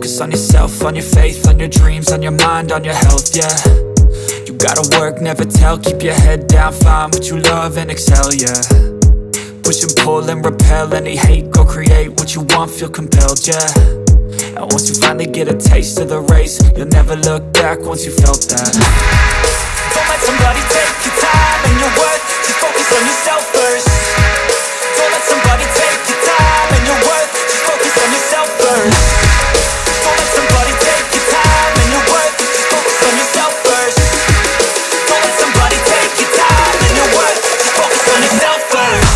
focus on yourself, on your faith, on your dreams, on your mind, on your health, yeah. You gotta work, never tell, keep your head down, find what you love and excel, yeah. Push and pull and repel any hate, go create what you want, feel compelled, yeah. And once you finally get a taste of the race, you'll never look back once you felt that. Don't let somebody take your time and your worth, just focus on yourself first. Don't let somebody take your time and your worth, just focus on yourself first. Don't let somebody take your time and your worth, just focus on yourself first. Don't let somebody take your time and your worth, just focus on yourself first.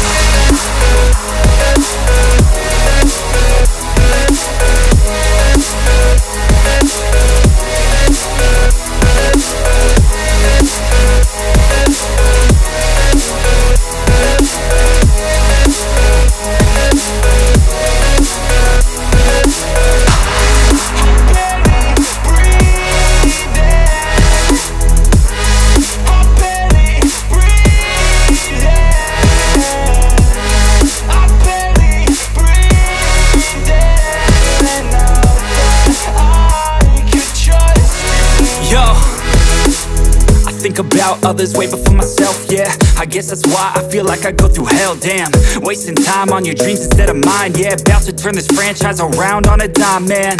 About others way before myself, yeah. I guess that's why I feel like I go through hell, damn. Wasting time on your dreams instead of mine, yeah. About to turn this franchise around on a dime, man.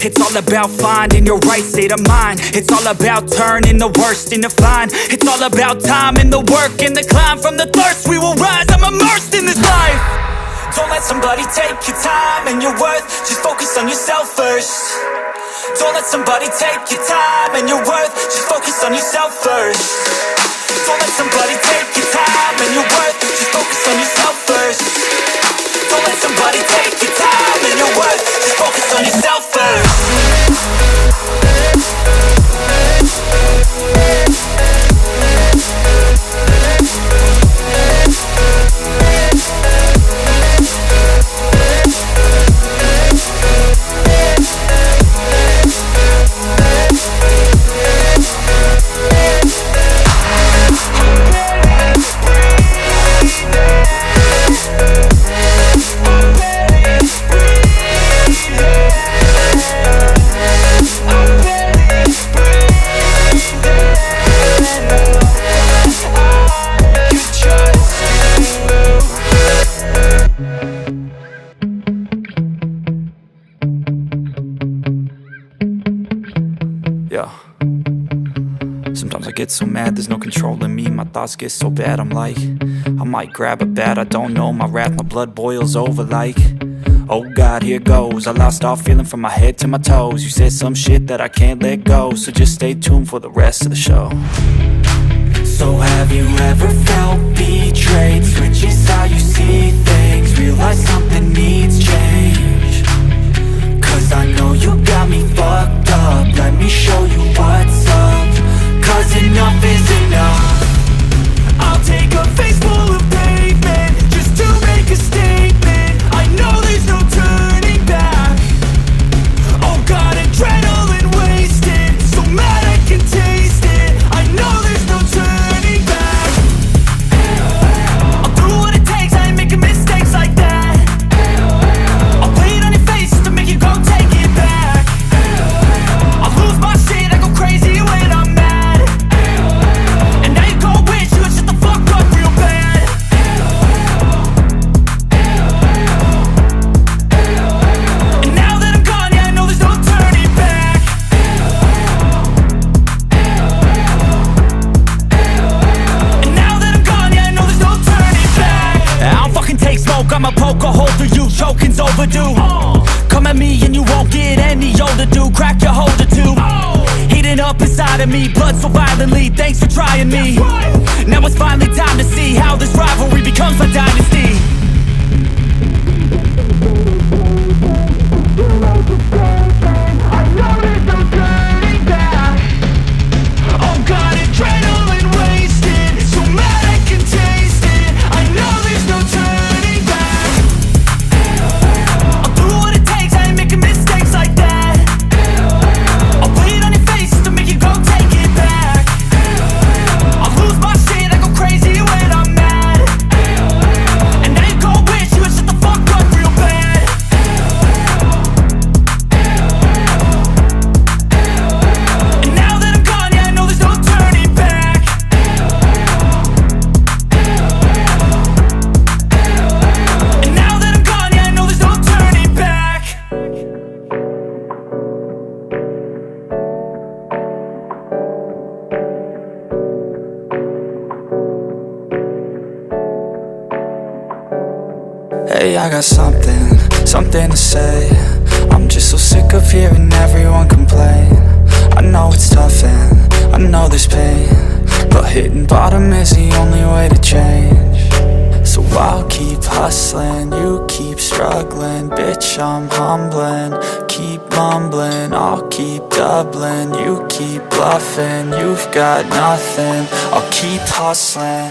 It's all about finding your right state of mind. It's all about turning the worst into fine. It's all about time and the work and the climb. From the thirst we will rise, I'm immersed in this life. Don't let somebody take your time and your worth, just focus on yourself first. Don't let somebody take your time and your worth, just focus on yourself first. Don't let somebody take your time and your worth, just focus on yourself first. Don't let somebody take your time and your worth, just focus on yourself first. Sometimes I get so mad, there's no controlling me. My thoughts get so bad, I'm like, I might grab a bat, I don't know. My wrath, my blood boils over like, oh God, here goes. I lost all feeling from my head to my toes. You said some shit that I can't let go, so just stay tuned for the rest of the show. So have you ever felt betrayed? Switches how you see things, realize something needs change. Cause I know you got me fucked up, let me show you what's up. Cause enough is enough. I'll take a face full of pavement just to make a statement. I know there's no turning back. Oh God, adrenaline wasted, so mad I can taste it. I know there's no turning back. I'll do what it takes, I ain't making mistakes like that. I'll play it on your face to make you go take it back. I'll lose my shit, I go crazy when I'm mad. I'ma poke a hole through you, choking's overdue. Come at me and you won't get any older, dude. Crack your holder too. Heating up inside of me, blood so violently. Thanks for trying me. Now it's finally time to see how this rivalry becomes a dynasty. I know there's no turning back. Oh God, adrenaline wasted, so mad I can taste it. I know there's no turning back. I'll do what it takes, I ain't making mistakes like that. I'll play it on your face to make you go take it back. I'll lose my shit, I go crazy when I'm mad. And Hey, I got something to say. I'm just so sick of hearing everyone complain. I know it's tough and I know there's pain, but hitting bottom is the only way to change. So I'll keep hustling, you keep struggling. Bitch, I'm humbling, keep mumbling. I'll keep doubling, you keep bluffing. You've got nothing, I'll keep hustling.